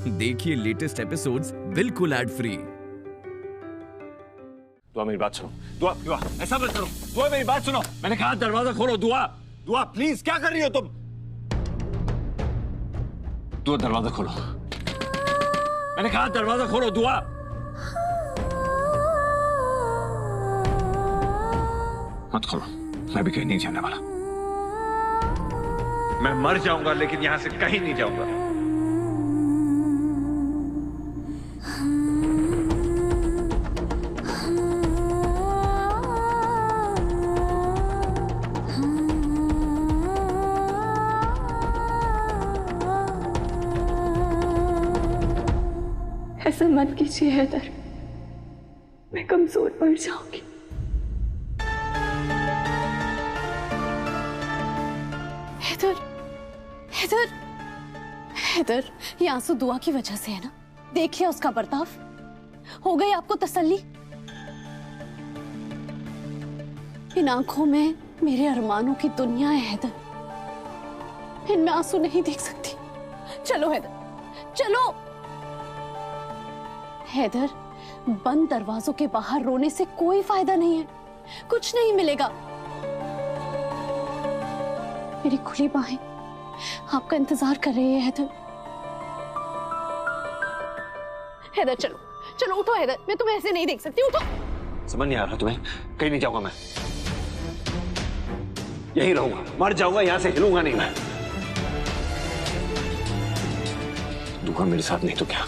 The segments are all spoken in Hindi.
देखिए लेटेस्ट एपिसोड्स बिल्कुल एड फ्री। दुआ मेरी बात सुनो। दुआ दुआ ऐसा मत करो। दुआ मेरी बात सुनो, मैंने कहा दरवाजा खोलो। दुआ दुआ प्लीज, क्या कर रही हो तुम? दुआ दरवाजा खोलो, मैंने कहा दरवाजा खोलो। दुआ मत खोलो, मैं भी कहीं नहीं जाने वाला। मैं मर जाऊंगा लेकिन यहां से कहीं नहीं जाऊंगा। ऐसा मत कीजिए हैदर, मैं कमजोर पड़ जाऊंगी। हैदर, हैदर, हैदर, ये आंसू दुआ की वजह से है ना? देखिए उसका बर्ताव। हो गई आपको तसल्ली? इन आंखों में मेरे अरमानों की दुनिया है हैदर, इनमें आंसू नहीं देख सकती। चलो हैदर, चलो। हैदर, बंद दरवाजों के बाहर रोने से कोई फायदा नहीं है, कुछ नहीं मिलेगा। मेरी खुली बाहें आपका इंतजार कर रही है हैदर। हैदर चलो, चलो उठो हैदर, मैं तुम्हें ऐसे नहीं देख सकती, उठो। समझ नहीं आ रहा तुम्हें? कहीं नहीं जाऊंगा मैं, यहीं रहूंगा, मर जाऊंगा, यहां से हिलूंगा नहीं मैं। दुआ मेरे साथ नहीं तो क्या,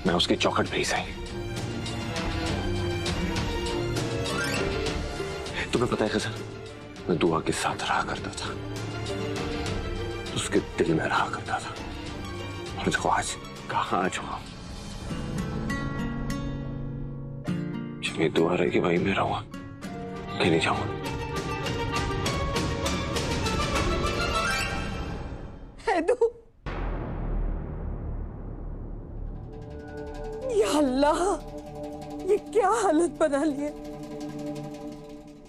मैं उसकी चौखट पे ही सही। तुम्हें पता है गजल, मैं दुआ के साथ रहा करता था, उसके दिल में रहा करता था, और देखो आज कहाँ आ चुका हूं। ये दुआ रहेगी वहीं में रहूंगा, कहीं नहीं जाऊंगा। हैदू, या अल्लाह, ये क्या हालत बना ली है?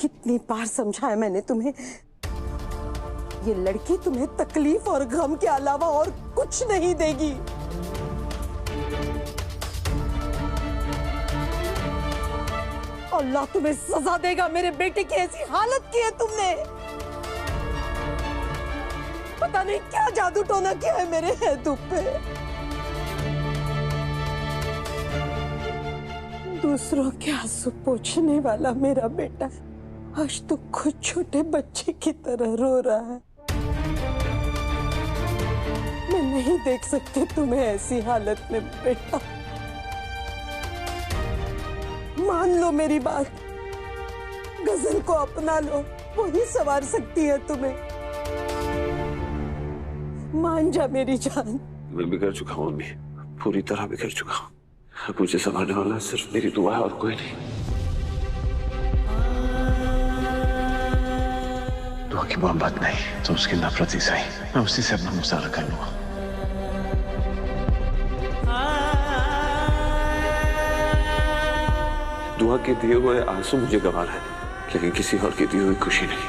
कितनी बार समझाया मैंने तुम्हें, ये लड़की तुम्हें तकलीफ और गम के अलावा और कुछ नहीं देगी। अल्लाह तुम्हें सजा देगा, मेरे बेटे की ऐसी हालत की है तुमने। पता नहीं क्या जादू टोना किया है मेरे हैदू पे। दूसरों के आंसू पोंछने वाला मेरा बेटा आज तो खुद छोटे बच्चे की तरह रो रहा है। मैं नहीं देख सकती तुम्हें ऐसी हालत में बेटा। मान लो मेरी बात, गजल को अपना लो, वो ही संवार सकती है तुम्हें। मान जा मेरी जान। मैं बिगड़ चुका हूँ अम्मी, पूरी तरह बिगड़ चुका हूँ। अब मुझे संभालने वाला सिर्फ मेरी दुआ है और कोई नहीं। दुआ की मोहब्बत नहीं तो उसकी नफरत ही सही, मैं उसी से अपना गुजारा कर लूंगा। दुआ के दिए हुए आंसू मुझे गंवा रहे हैं, लेकिन किसी और की दी हुई खुशी नहीं।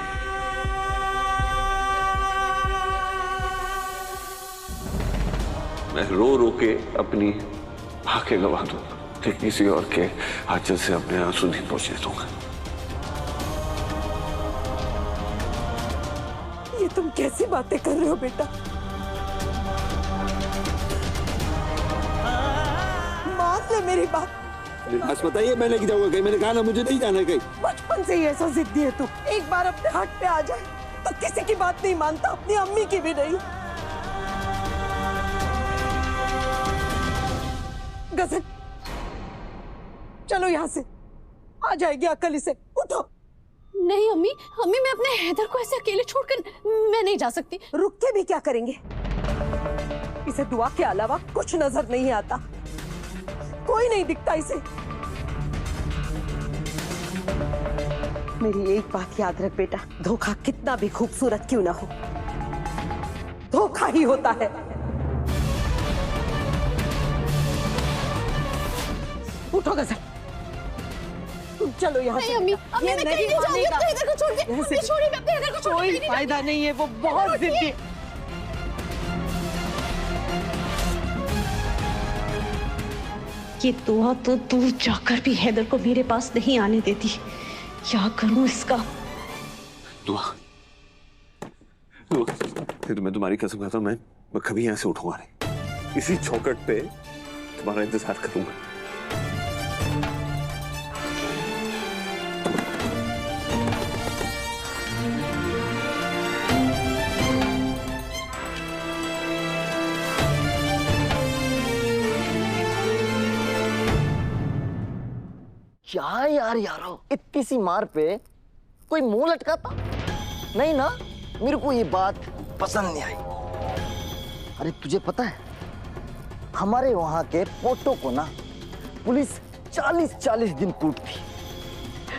मैं रो रो के अपनी आंखें गंवा दूं, लेकिन किसी और के आंचल से अपने आंसू नहीं पहुंचने दूंगा। ये तुम कैसी बातें कर रहे हो बेटा? मान ले मेरी बात। बताइए, मैं लेके जाऊंगा कहीं? मैंने कहा ना मुझे नहीं जाना कहीं। बचपन से ही ऐसा जिद्दी है तू, एक बार अपने हक पे आ जाए तो किसी की बात नहीं मानता, अपनी अम्मी की भी नहीं। गजल, चलो यहाँ से, आ जाएगी अकल इसे, उठो। नहीं अम्मी, अम्मी मैं अपने हैदर को ऐसे अकेले छोड़कर मैं नहीं जा सकती। रुक के भी क्या करेंगे? इसे दुआ के अलावा कुछ नजर नहीं आता, कोई नहीं दिखता इसे। मेरी एक बात याद रख बेटा, धोखा कितना भी खूबसूरत क्यों ना हो, धोखा ही होता है। उठो गजल, चलो यहाँ से। अम्मी, अम्मी मैं कहीं नहीं जाऊंगी अपने हैदर को छोड़ के। अम्मी छोड़िए, मैं अपने हैदर को छोड़ के कोई फायदा नहीं है, वो बहुत जिद्दी। ये दुआ तो दूर जाकर भी हैदर को मेरे पास नहीं आने देती। क्या करूं इसका? दुआ, फिर मैं तुम्हारी कसम खाता हूं, मैं कभी यहां से उठूंगा नहीं। इसी चौखट पे तुम्हारा इंतजार करूंगा। क्या यार यारो, इतनी सी मार पे कोई मुंह लटकाता नहीं ना। मेरे को ये बात पसंद नहीं आई। अरे तुझे पता है, हमारे वहां के पोटो को ना पुलिस 40-40 दिन कूटती,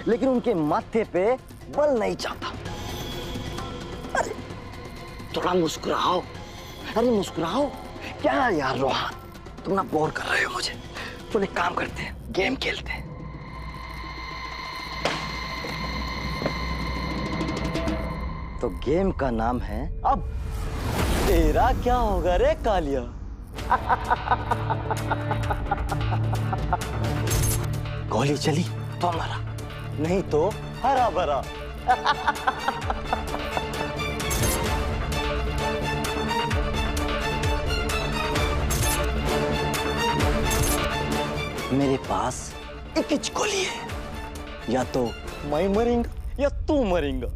लेकिन उनके माथे पे बल नहीं चाहता। अरे थोड़ा मुस्कुराओ, अरे मुस्कुराओ। क्या यार रोहन, तुम ना बोर कर रहे हो मुझे। तो एक काम करते हैं, गेम खेलते हैं। तो गेम का नाम है अब तेरा क्या होगा रे कालिया। गोली चली तो मरा, नहीं तो हरा भरा। मेरे पास एक ही गोली है, या तो मैं मरेंगा या तू मरेंगा।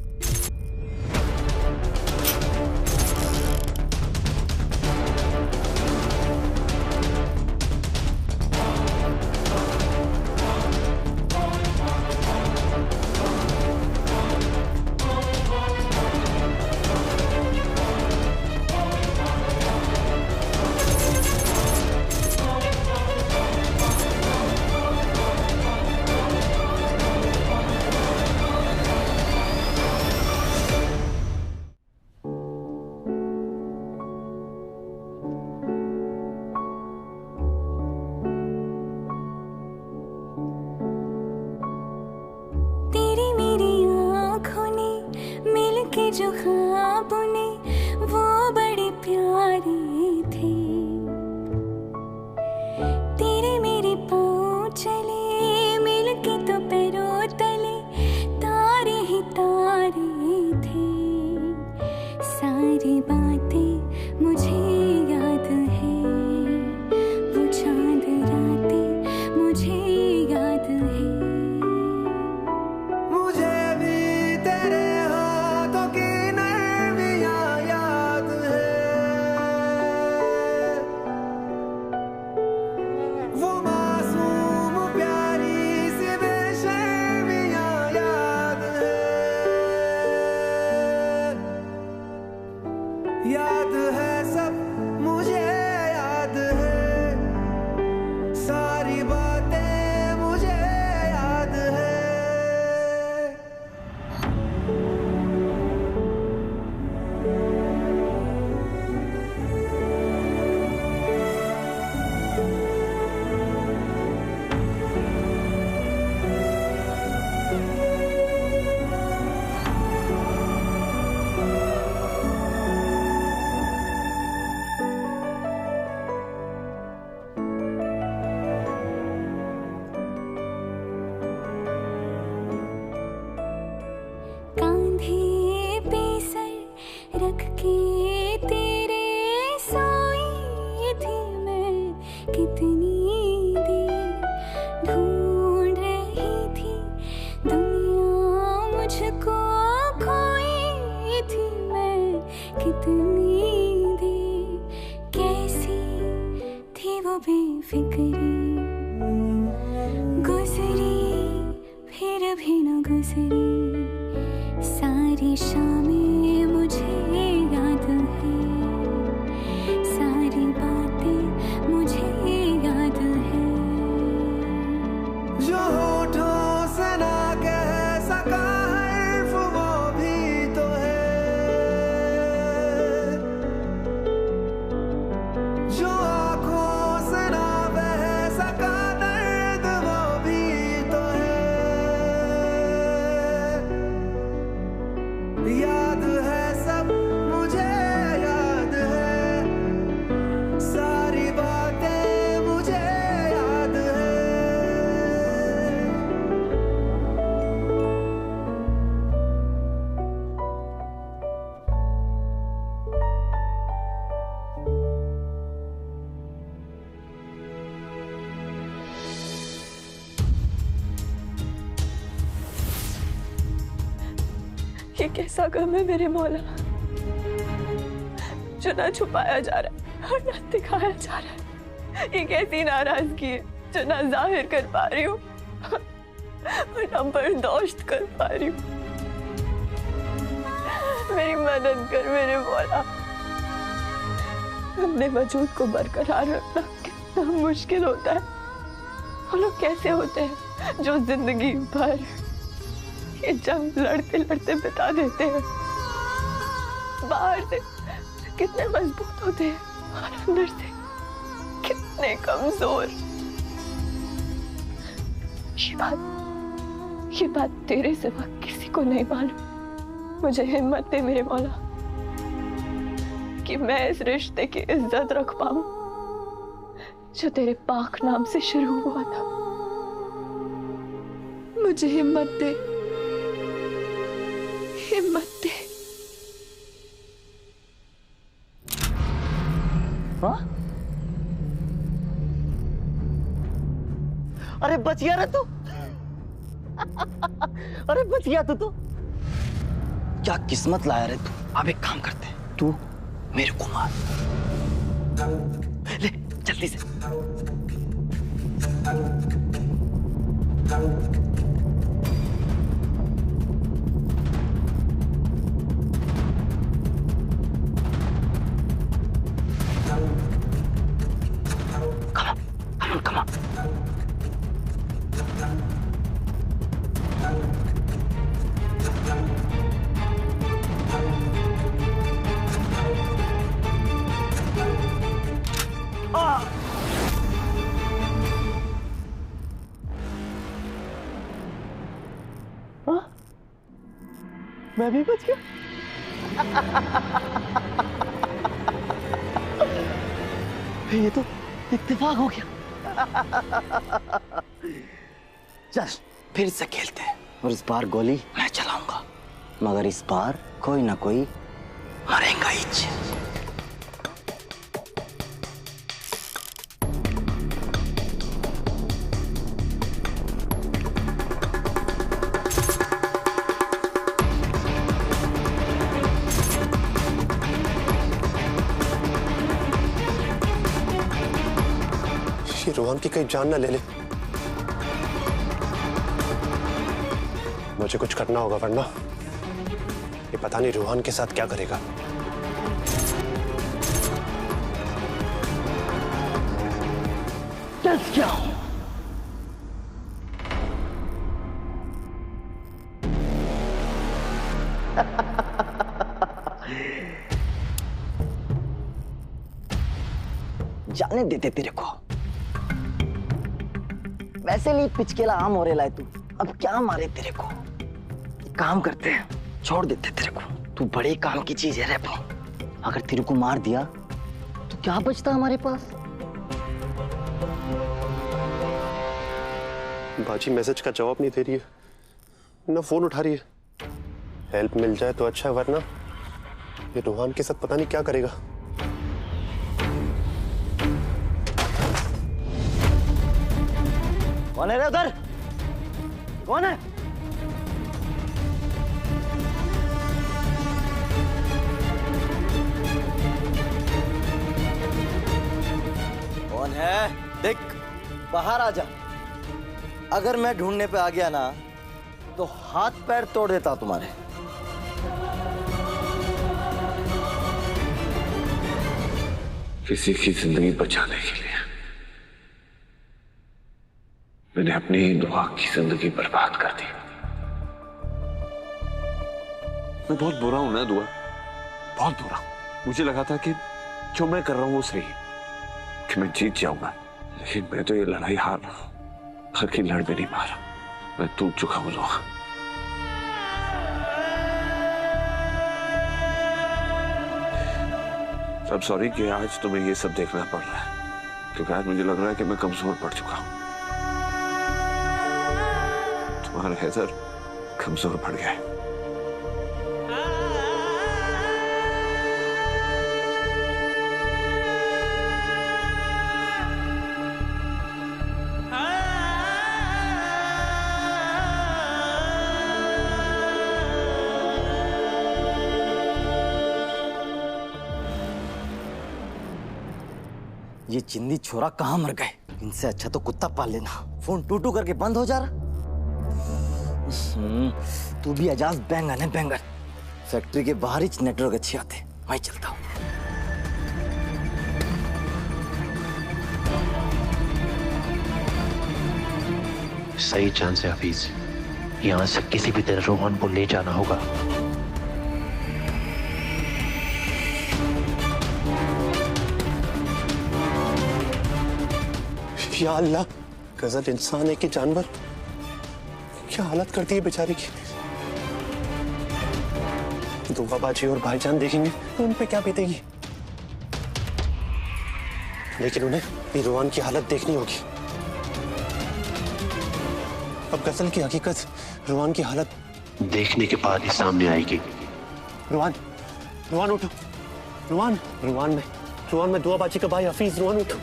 जो ख्वाब ने वो बड़े प्यारे थे, तेरे मेरे पाँव चले मिलके तो पैरों तले तारे ही तारे थे। सारी बातें मुझे याद है, वो चांद रातें मुझे याद है। याद है सब मुझे याद है, सारी बातें मुझे याद है। रख के तेरे सोई थी मैं, कितनी देर ढूंढ रही थी दुनिया मुझको, खोई थी मैं कितनी देर। कैसी थी वो बेफिक्री, गुजरी फिर भी न गुजरी। सारी शामें मुझे याद है, सारी बातें मुझे याद है। जो होठों से ना कह सका हर्फ वो भी तो है, जो आंखों से ना बह सका दर्द वो भी तो है। याद ये कैसा गम है मेरे मौला जो ना छुपाया जा रहा है और ना दिखाया जा रहा है। ये कैसी नाराजगी है जो ना जाहिर कर पा रही हूँ और ना बर्दाश्त कर पा रही हूँ। मेरी मदद कर मेरे मौला। अपने वजूद को बरकरार रखना कितना मुश्किल होता है। वो लोग कैसे होते हैं जो जिंदगी भर ये जंग लड़ते लड़ते बिता देते हैं। बाहर से कितने मजबूत होते हैं और अंदर से कितने कमजोर। ये बात तेरे सिवा किसी को नहीं मालूम। मुझे हिम्मत दे मेरे मौला कि मैं इस रिश्ते की इज्जत रख पाऊं जो तेरे पाक नाम से शुरू हुआ था। मुझे हिम्मत दे, हिम्मत दे। हाँ? अरे बच गया रे तू। अरे बच गया तू तो। क्या किस्मत लाया रे तू। अब एक काम करते हैं, तू मेरे को मार ले जल्दी से। Come on. मैं भी बच गया। ये तो इत्तेफाक हो गया। चल फिर से खेलते हैं और इस बार गोली मैं चलाऊंगा, मगर इस बार कोई ना कोई मरेगा ही। रोहन की कहीं जान ना ले ले। मुझे कुछ करना होगा वरना ये पता नहीं रोहन के साथ क्या करेगा। Let's go. जाने देते तेरे को। वैसे लिए पिचकेला आम हो रहा है तू, अब क्या मारे तेरे को। काम करते हैं, छोड़ देते तेरे को। तू बड़े काम की चीज है रे अपनी। अगर तेरे को मार दिया तो क्या बचता हमारे पास। बाजी मैसेज का जवाब नहीं दे रही है, ना फोन उठा रही है। हेल्प मिल जाए तो अच्छा है, वरना ये रोहन के साथ पता नहीं क्या करेगा। कौन है रे उधर? कौन है? कौन है? देख बाहर आ जा। अगर मैं ढूंढने पे आ गया ना तो हाथ पैर तोड़ देता तुम्हारे। किसी की जिंदगी बचाने के लिए मैंने अपनी दुआ की जिंदगी बर्बाद कर दी। मैं बहुत बुरा हूं ना दुआ, बहुत बुरा। मुझे लगा था कि जो मैं कर रहा हूं वो सही है, कि मैं जीत जाऊंगा, लेकिन मैं तो ये लड़ाई हार रहा हूं। बाकी लड़ भी नहीं पा रहा। मैं टूट चुका हूं दुआ। अब सॉरी कि आज तुम्हें ये सब देखना पड़ रहा है, क्योंकि आज मुझे लग रहा है कि मैं कमजोर पड़ चुका हूं। तुम्हारा हैदर कमजोर पड़ गया है। ये चिंदी छोरा कहाँ मर गए? इनसे अच्छा तो कुत्ता पाल लेना। फोन टू करके बंद हो जा रहा। तू भी एजाज बैंगन है, बैंगन। फैक्ट्री के बाहर ही नेटवर्क अच्छे आते, वहीं चलता हूँ। सही चांस है हफीज, यहाँ से किसी भी तरह रोहन को ले जाना होगा। या अल्लाह, गजब इंसान है कि जानवर। क्या हालत करती है बेचारी की। दुआ बाजी और भाईजान देखेंगे तो उन पे क्या बीतेगी, लेकिन उन्हें भी रोहन की हालत देखनी होगी। अब गजल की हकीकत रोहन की हालत देखने के बाद ही सामने आएगी। रोहन, रोहन उठो। रोहन, रोहन में दुआ बाजी का भाई हफीज। रोहन उठो।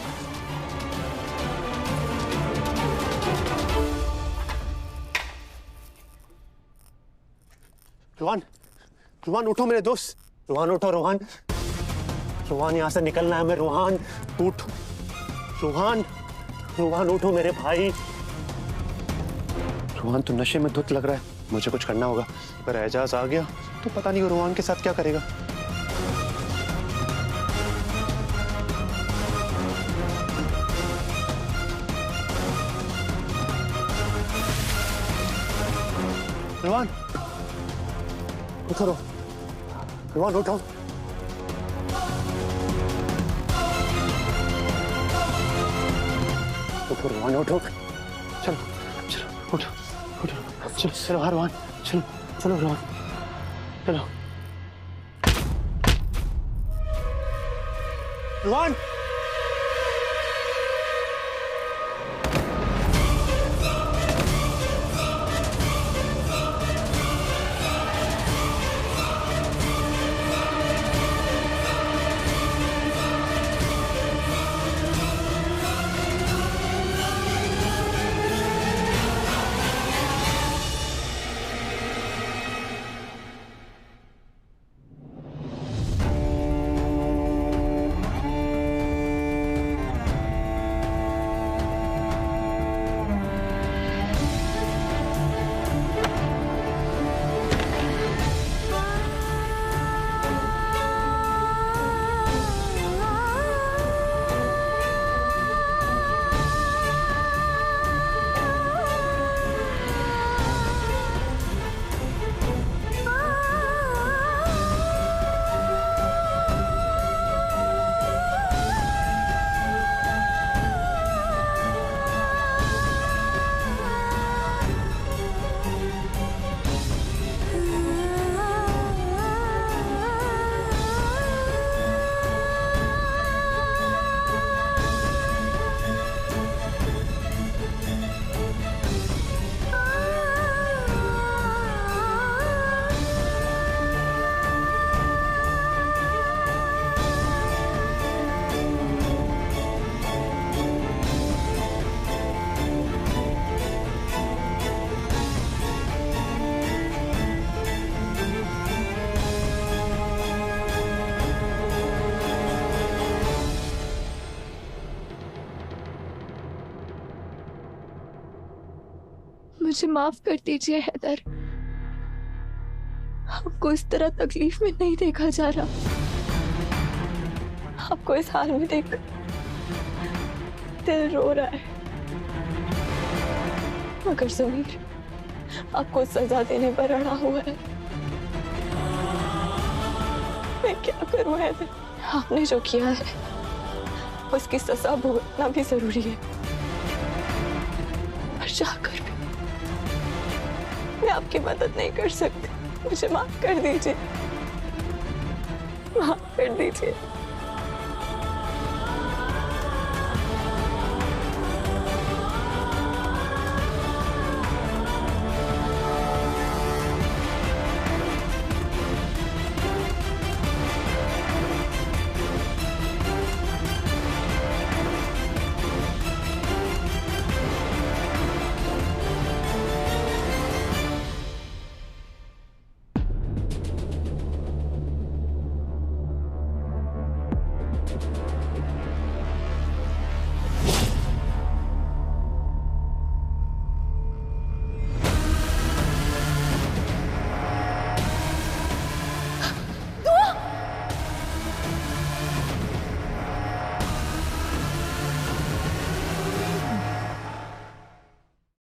रोहन, रोहन उठो मेरे दोस्त। रोहन उठो। रोहन, रोहन यहाँ से निकलना है मैं। रोहन उठ। रोहन, रोहन उठो मेरे भाई। रोहन तो नशे में धुत लग रहा है, मुझे कुछ करना होगा। अगर एजाज आ गया तो पता नहीं वो रोहन के साथ क्या करेगा। रोहन उठो। रोहन उठो। उठो रोहन, उठो। चलो चलो, उठो उठो। चलो चलो रोहन, चलो चलो रोहन, चलो। रोहन, मुझे माफ कर दीजिए हैदर, आपको इस तरह तकलीफ में नहीं देखा जा रहा। आपको इस हाल में देख दिल रो रहा है। मगर ज़मीर आपको सजा देने पर अड़ा हुआ है। मैं क्या करूं हैदर? आपने जो किया है उसकी सजा भुगतना भी जरूरी है। पर जाकर भी मैं आपकी मदद नहीं कर सकती। मुझे माफ कर दीजिए, माफ कर दीजिए।